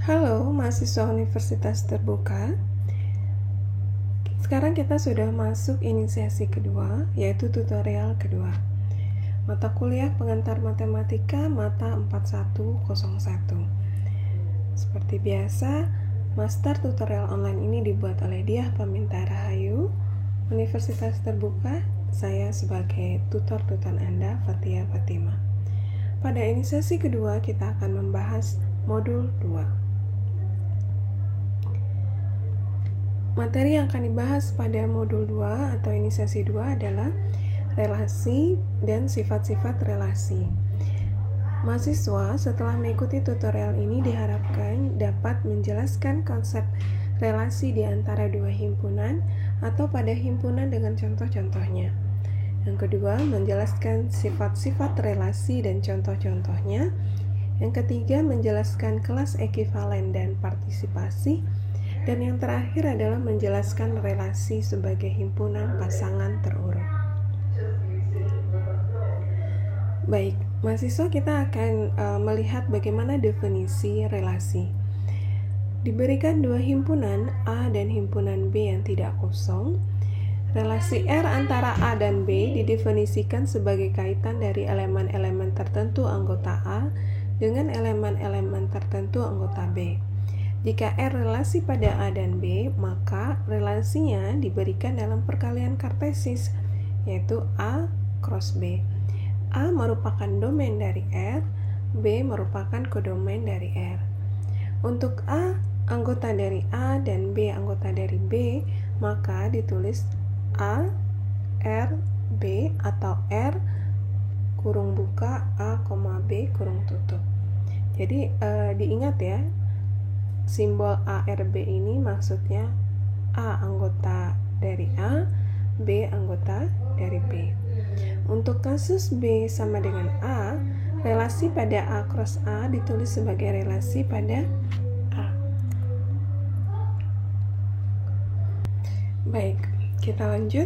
Halo, mahasiswa Universitas Terbuka. Sekarang kita sudah masuk inisiasi kedua, yaitu tutorial kedua. Mata kuliah pengantar matematika mata 4101. Seperti biasa, master tutorial online ini dibuat oleh Diah Paminta Rahayu, Universitas Terbuka. Saya sebagai tutor Anda, Fatia Fatima. Pada inisiasi kedua, kita akan membahas modul 2. Materi yang akan dibahas pada modul 2 atau inisiasi 2 adalah relasi dan sifat-sifat relasi. Mahasiswa setelah mengikuti tutorial ini diharapkan dapat menjelaskan konsep relasi di antara dua himpunan atau pada himpunan dengan contoh-contohnya. Yang kedua, menjelaskan sifat-sifat relasi dan contoh-contohnya. Yang ketiga, menjelaskan kelas ekivalen dan partisipasi. Dan yang terakhir adalah menjelaskan relasi sebagai himpunan pasangan terurut. Baik, mahasiswa kita akan melihat bagaimana definisi relasi. Diberikan dua himpunan A dan himpunan B yang tidak kosong. Relasi R antara A dan B didefinisikan sebagai kaitan dari elemen-elemen tertentu anggota A dengan elemen-elemen tertentu anggota B. Jika R relasi pada A dan B, maka relasinya diberikan dalam perkalian kartesis, yaitu A cross B. A merupakan domain dari R, B merupakan kodomain dari R. Untuk A anggota dari A dan B anggota dari B, maka ditulis A, R, B atau R kurung buka A, B kurung tutup. Jadi diingat ya, simbol ARB ini maksudnya A anggota dari A, B anggota dari B. Untuk kasus B sama dengan A, relasi pada A cross A ditulis sebagai relasi pada A. Baik, kita lanjut.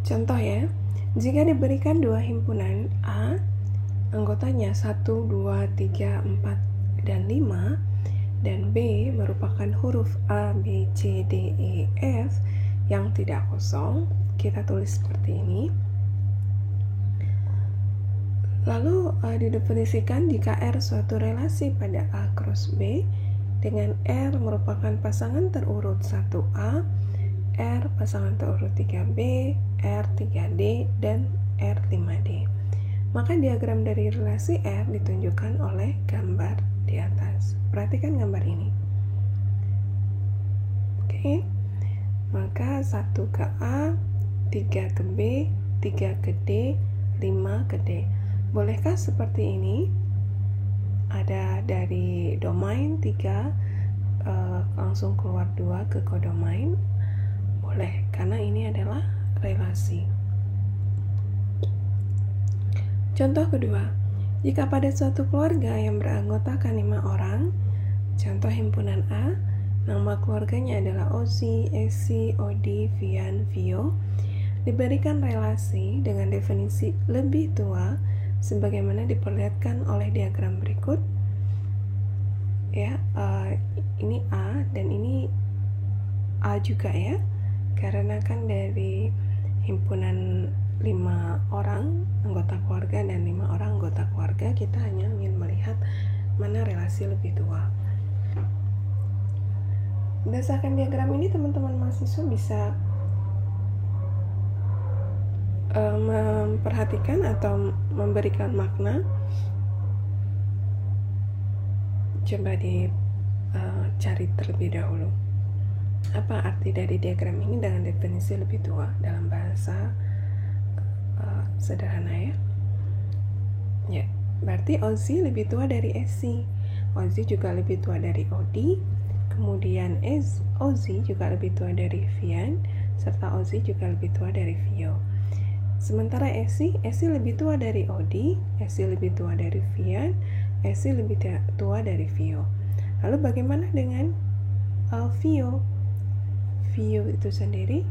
Contoh ya, jika diberikan dua himpunan A, anggotanya 1, 2, 3, 4, dan 5, dan B merupakan huruf A, B, C, D, E, F yang tidak kosong, kita tulis seperti ini. Lalu didefinisikan jika R suatu relasi pada A cross B, dengan R merupakan pasangan terurut 1A, R pasangan terurut 3B, R 3D, dan R 5D. Maka diagram dari relasi R ditunjukkan oleh gambar di atas. Perhatikan gambar ini. Oke. Maka 1 ke A, 3 ke B, 3 ke D, 5 ke D. Bolehkah seperti ini? Ada dari domain 3 langsung keluar 2 ke kodomain. Boleh, karena ini adalah relasi. Contoh kedua, jika pada suatu keluarga yang beranggotakan 5 orang, contoh himpunan A, nama keluarganya adalah Ozi, Esi, Odi, Vian, Vio, diberikan relasi dengan definisi lebih tua sebagaimana diperlihatkan oleh diagram berikut. Ya, ini A dan ini A juga ya, karena kan dari himpunan 5 orang anggota keluarga dan 5 orang anggota keluarga, kita hanya ingin melihat mana relasi lebih tua. Berdasarkan diagram ini, teman-teman mahasiswa bisa memperhatikan atau memberikan makna. Coba dicari terlebih dahulu. Apa arti dari diagram ini dengan definisi lebih tua dalam bahasa sederhana ya? Ya, berarti Ozi lebih tua dari Esi. Ozi juga lebih tua dari Odi. Kemudian Ozi juga lebih tua dari Vian, serta Ozi juga lebih tua dari Vio. Sementara Esi lebih tua dari Odi, Esi lebih tua dari Vian, Esi lebih tua dari Vio. Lalu bagaimana dengan Vio? Vio itu sendiri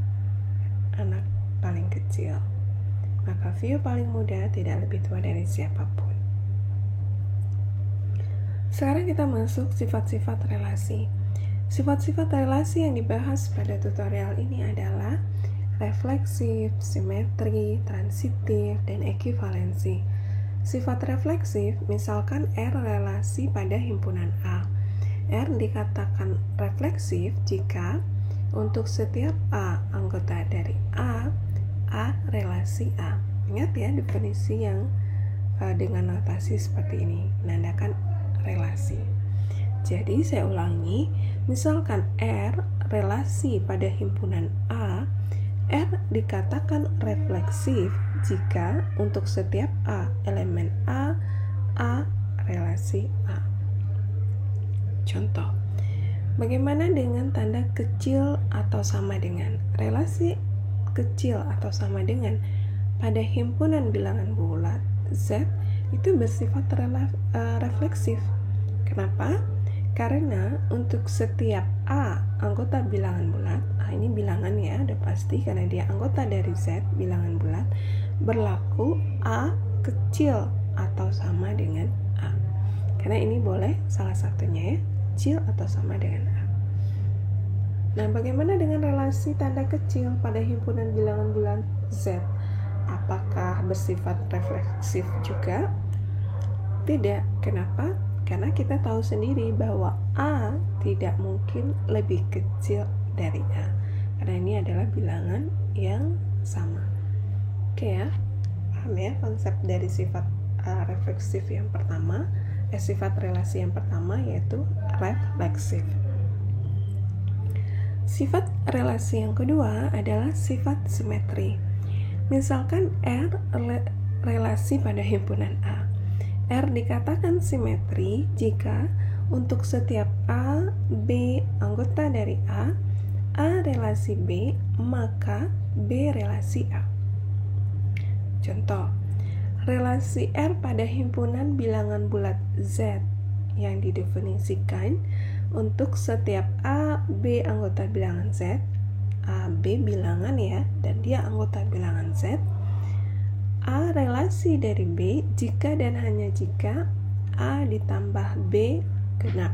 anak paling kecil. maka Vio paling muda tidak lebih tua dari siapapun. Sekarang kita masuk sifat-sifat relasi. Sifat-sifat relasi yang dibahas pada tutorial ini adalah refleksif, simetri, transitif, dan ekivalensi. Sifat refleksif, misalkan R relasi pada himpunan A. R dikatakan refleksif jika untuk setiap A anggota dari A relasi A. Ingat ya definisi yang dengan notasi seperti ini, menandakan relasi. Jadi saya ulangi, misalkan R relasi pada himpunan A, R dikatakan refleksif jika untuk setiap A elemen A relasi A. Contoh, bagaimana dengan tanda kecil atau sama dengan? Relasi kecil atau sama dengan pada himpunan bilangan bulat Z itu bersifat refleksif. Kenapa? Karena untuk setiap A anggota bilangan bulat, ini bilangan ya, udah pasti karena dia anggota dari Z bilangan bulat, berlaku A kecil atau sama dengan A. Karena ini boleh salah satunya ya, kecil atau sama dengan A. Nah, bagaimana dengan relasi tanda kecil pada himpunan bilangan bulat Z? Apakah bersifat refleksif juga? Tidak. Kenapa? Karena kita tahu sendiri bahwa A tidak mungkin lebih kecil dari A. Karena ini adalah bilangan yang sama. Oke ya, paham ya konsep dari sifat refleksif yang pertama, sifat relasi yang pertama yaitu refleksif. Sifat relasi yang kedua adalah sifat simetri. Misalkan R relasi pada himpunan A. R dikatakan simetri jika untuk setiap A, B anggota dari A relasi B, maka B relasi A. Contoh, relasi R pada himpunan bilangan bulat Z yang didefinisikan untuk setiap A, B anggota bilangan Z, A, B bilangan ya, dan dia anggota bilangan Z, A relasi dari B jika dan hanya jika A ditambah B genap.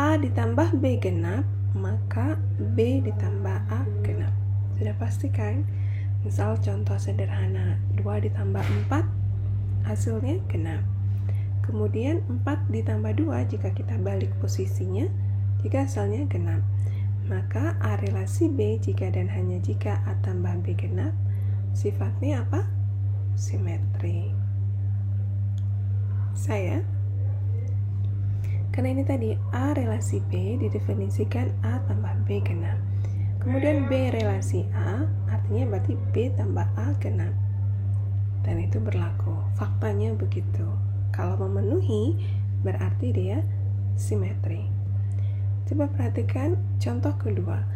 A ditambah B genap, maka B ditambah A genap. Sudah pasti kan? Misal contoh sederhana, 2 ditambah 4 hasilnya genap. Kemudian 4 ditambah 2 jika kita balik posisinya, jika hasilnya genap. Maka A relasi B jika dan hanya jika A tambah B genap, sifatnya apa? Simetri. Saya karena ini tadi A relasi B didefinisikan A tambah B genap. Kemudian B relasi A artinya berarti B tambah A genap. Dan itu berlaku. Faktanya begitu. Kalau memenuhi berarti dia simetri. Coba perhatikan contoh kedua.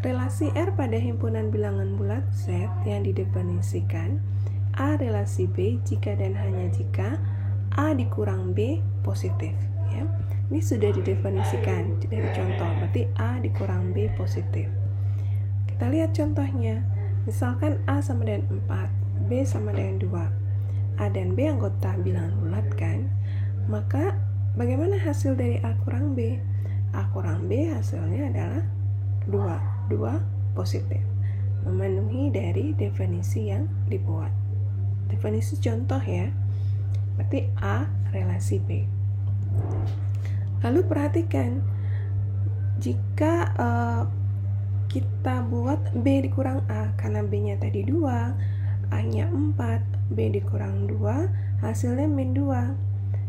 Relasi R pada himpunan bilangan bulat Z yang didefinisikan A relasi B jika dan hanya jika A dikurang B positif ya. Ini sudah didefinisikan dari contoh, berarti A dikurang B positif. Kita lihat contohnya. Misalkan A sama dengan 4, B sama dengan 2. A dan B anggota bilangan bulat kan? Maka bagaimana hasil dari A kurang B? A kurang B hasilnya adalah 2 positif, memenuhi dari definisi yang dibuat. Definisi contoh ya, berarti A relasi B. Lalu perhatikan, jika kita buat B dikurang A, karena B-nya tadi 2, A-nya 4, B dikurang 2, hasilnya min 2.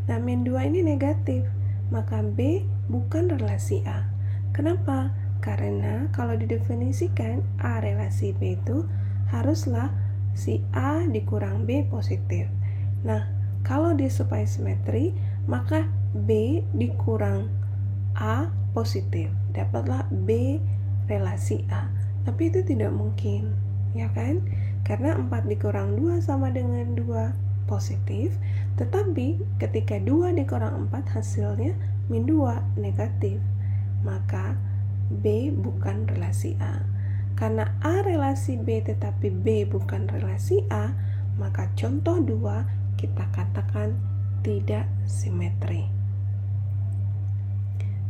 Nah, min 2 ini negatif, maka B bukan relasi A. Kenapa? Karena kalau didefinisikan A relasi B itu haruslah si A dikurang B positif. Nah, kalau dia supaya simetri, maka B dikurang A positif. Dapatlah B relasi A. Tapi itu tidak mungkin, ya kan? Karena 4 dikurang 2 sama dengan 2 positif. Tetapi ketika 2 dikurang 4 hasilnya min 2 negatif. Maka B bukan relasi A. Karena A relasi B tetapi B bukan relasi A, maka contoh 2 kita katakan tidak simetri.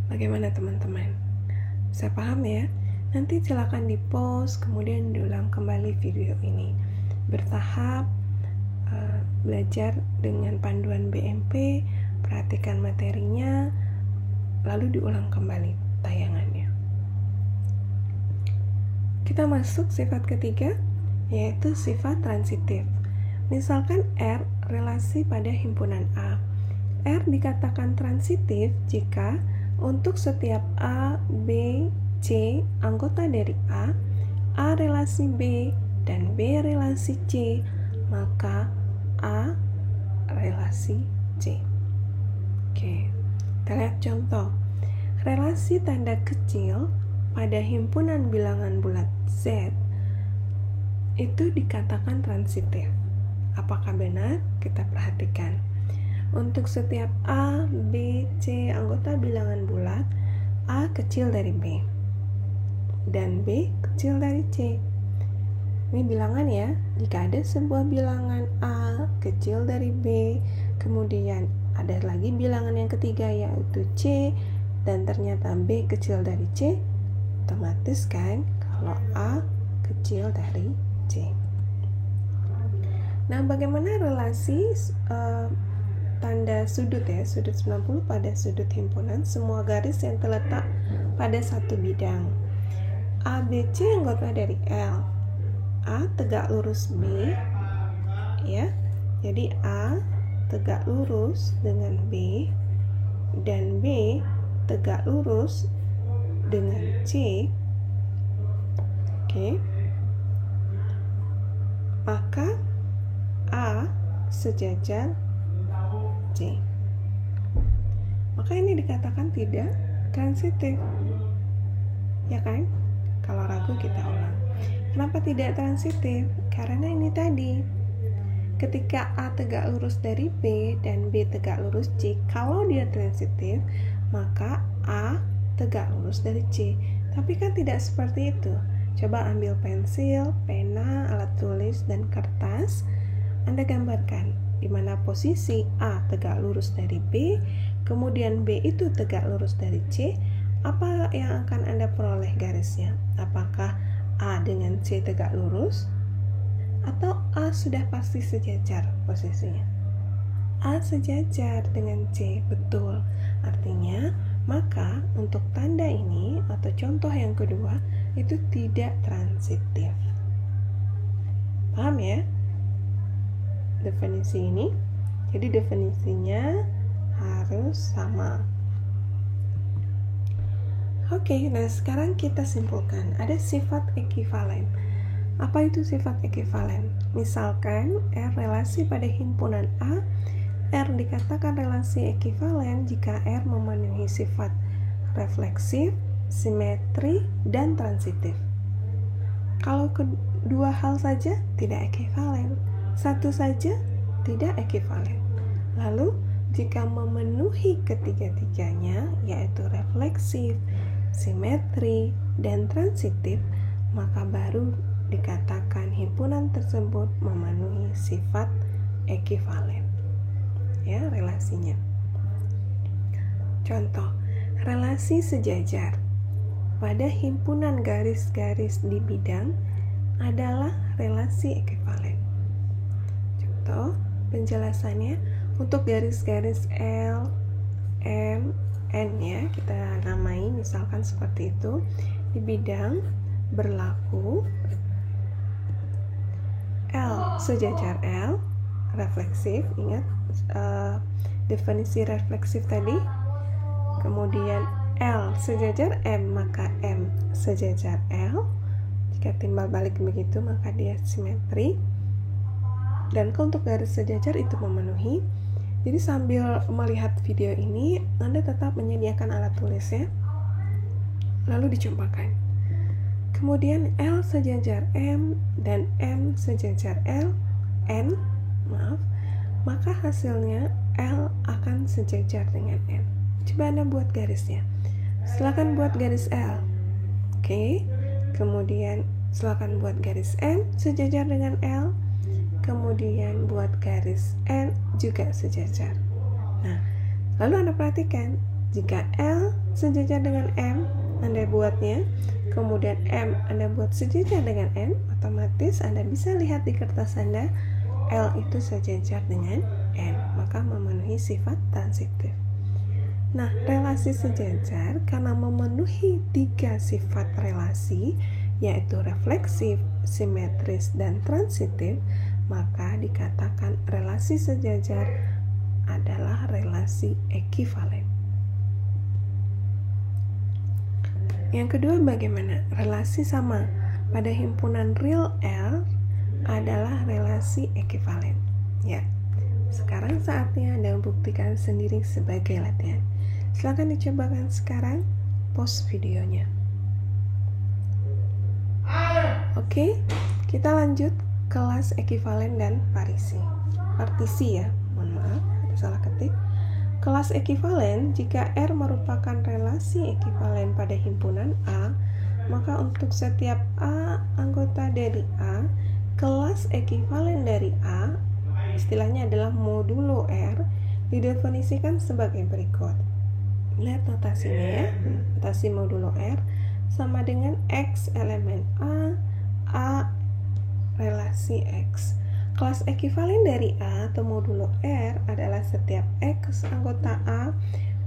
Bagaimana teman-teman? Bisa paham ya? Nanti silakan di-pause, kemudian diulang kembali video ini. Bertahap, belajar dengan panduan BMP, perhatikan materinya, lalu diulang kembali tayangannya. Kita masuk sifat ketiga, yaitu sifat transitif. Misalkan R relasi pada himpunan A. R dikatakan transitif jika untuk setiap A, B, C anggota dari A relasi B, dan B relasi C, maka A relasi C. Oke, kita lihat contoh. Relasi tanda kecil pada himpunan bilangan bulat Z itu dikatakan transitif. Apakah benar? Kita perhatikan. Untuk setiap A, B, C anggota bilangan bulat, A kecil dari B dan B kecil dari C. Ini bilangan ya. Jika ada sebuah bilangan A kecil dari B, kemudian ada lagi bilangan yang ketiga yaitu C, dan ternyata B kecil dari C, otomatis kan kalau A kecil dari C. Nah, bagaimana relasi tanda sudut ya, sudut 90 pada sudut himpunan semua garis yang terletak pada satu bidang. A, B, C anggota dari L. A tegak lurus B, ya. Jadi A tegak lurus dengan B, dan B tegak lurus dengan C. Oke. Maka A sejajar C. Maka ini dikatakan tidak transitif. Ya kan? Kalau ragu kita ulang. Kenapa tidak transitif? Karena ini tadi. Ketika A tegak lurus dari B dan B tegak lurus C, kalau dia transitif, maka A tegak lurus dari C. Tapi kan tidak seperti itu. Coba ambil pensil, pena, alat tulis, dan kertas. Anda gambarkan di mana posisi A tegak lurus dari B, kemudian B itu tegak lurus dari C. Apa yang akan Anda peroleh garisnya? Apakah A dengan C tegak lurus? Atau A sudah pasti sejajar posisinya? A sejajar dengan C, betul. Artinya, maka untuk tanda ini atau contoh yang kedua itu tidak transitif. Paham ya? Definisi ini. Jadi definisinya harus sama. Oke, nah sekarang kita simpulkan. Ada sifat ekivalen. Apa itu sifat ekivalen? Misalkan R relasi pada himpunan A, R dikatakan relasi ekivalen jika R memenuhi sifat refleksif, simetri, dan transitif. Kalau kedua hal saja tidak ekivalen, satu saja tidak ekivalen. Lalu jika memenuhi ketiga-tiganya, yaitu refleksif, simetri, dan transitif, maka baru dikatakan himpunan tersebut memenuhi sifat ekivalen. Ya, relasinya. Contoh, relasi sejajar pada himpunan garis-garis di bidang adalah relasi ekivalen. Contoh, penjelasannya untuk garis-garis L, M, N ya, kita namai misalkan seperti itu. Di bidang berlaku L sejajar L, refleksif, ingat definisi refleksif tadi. Kemudian L sejajar M, maka M sejajar L. Jika timbal balik begitu, maka dia simetri. Dan untuk garis sejajar itu memenuhi. Jadi sambil melihat video ini, Anda tetap menyediakan alat tulisnya, lalu dicobakan. Kemudian L sejajar M dan M sejajar N, maka hasilnya L akan sejajar dengan N. Coba Anda buat garisnya. Silakan buat garis L. Oke. Kemudian silakan buat garis N sejajar dengan L, kemudian buat garis N juga sejajar. Nah, lalu Anda perhatikan, jika L sejajar dengan M, Anda buatnya, kemudian M Anda buat sejajar dengan N, otomatis Anda bisa lihat di kertas Anda, L itu sejajar dengan N, maka memenuhi sifat transitif. Nah, relasi sejajar karena memenuhi 3 sifat relasi, yaitu refleksif, simetris, dan transitif, maka dikatakan relasi sejajar adalah relasi ekivalen. Yang kedua, bagaimana? Relasi sama pada himpunan real L adalah relasi ekivalen. Ya, sekarang saatnya Anda membuktikan sendiri sebagai latihan. Silakan dicobakan sekarang, pause videonya. Oke, kita lanjut kelas ekivalen dan partisi ya. Mohon maaf, ada salah ketik. Kelas ekivalen, jika R merupakan relasi ekivalen pada himpunan A, maka untuk setiap A anggota dari A, kelas ekivalen dari A, istilahnya adalah modulo R, didefinisikan sebagai berikut. Lihat notasinya ya, notasi modulo R sama dengan X elemen A relasi X. Kelas ekivalen dari A atau modulo R adalah setiap X anggota A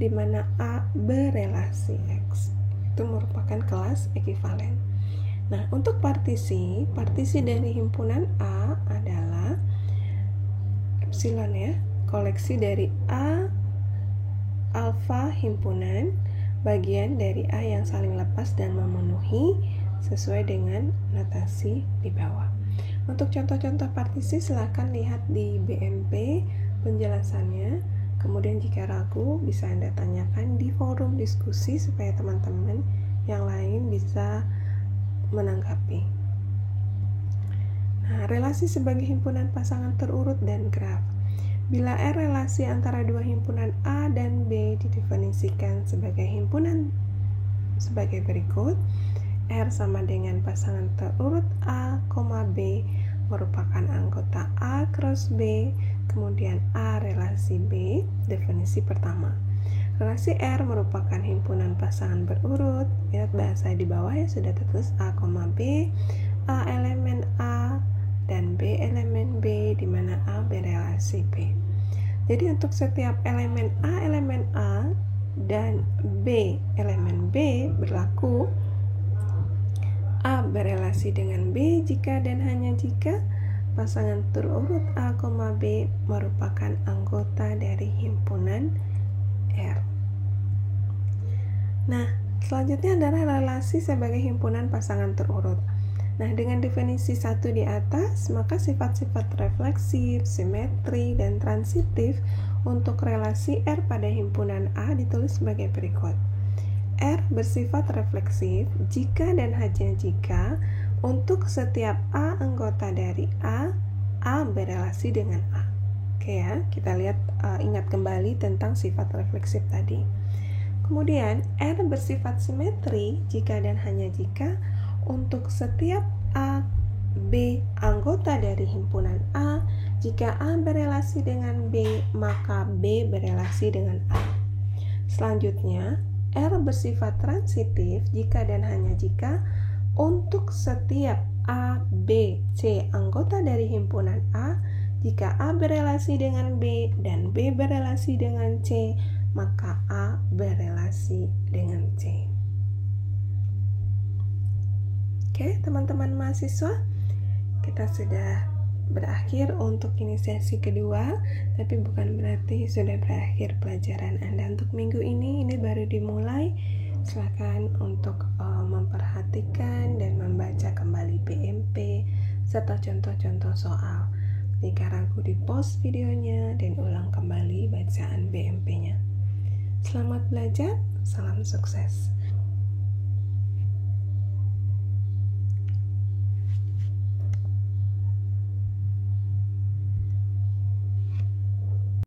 di mana A berelasi X. Itu merupakan kelas ekivalen. Nah, untuk partisi dari himpunan A adalah epsilon ya, koleksi dari A alfa himpunan, bagian dari A yang saling lepas dan memenuhi sesuai dengan notasi di bawah. Untuk contoh-contoh partisi silahkan lihat di BMP penjelasannya. Kemudian jika ragu bisa Anda tanyakan di forum diskusi supaya teman-teman yang lain bisa menanggapi. Nah, relasi sebagai himpunan pasangan terurut dan graf. Bila R relasi antara dua himpunan A dan B didefinisikan sebagai himpunan sebagai berikut. R sama dengan pasangan terurut A, B merupakan anggota A cross B, kemudian A relasi B, definisi pertama. Relasi R merupakan himpunan pasangan berurut, lihat bahasa di bawah ya sudah tertulis A, B, A elemen A, dan B elemen B, di mana A berelasi B. Jadi untuk setiap elemen A dan B elemen B berlaku A berelasi dengan B jika dan hanya jika pasangan terurut A, B merupakan anggota dari himpunan R. Nah, selanjutnya adalah relasi sebagai himpunan pasangan terurut. Nah, dengan definisi 1 di atas, maka sifat-sifat refleksif, simetri, dan transitif untuk relasi R pada himpunan A ditulis sebagai berikut. R bersifat refleksif jika dan hanya jika untuk setiap A anggota dari A berelasi dengan A. Oke ya, kita lihat ingat kembali tentang sifat refleksif tadi. Kemudian R bersifat simetri jika dan hanya jika untuk setiap A, B anggota dari himpunan A, jika A berelasi dengan B, maka B berelasi dengan A. Selanjutnya, R bersifat transitif jika dan hanya jika untuk setiap A, B, C anggota dari himpunan A, jika A berelasi dengan B dan B berelasi dengan C, maka A berelasi dengan C. Oke, teman-teman mahasiswa, kita sudah berakhir untuk ini sesi kedua, tapi bukan berarti sudah berakhir pelajaran Anda untuk minggu ini baru dimulai. Silakan untuk memperhatikan dan membaca kembali BMP serta contoh-contoh soal. Jika ragu, di pause videonya dan ulang kembali bacaan BMP-nya. Selamat belajar, salam sukses.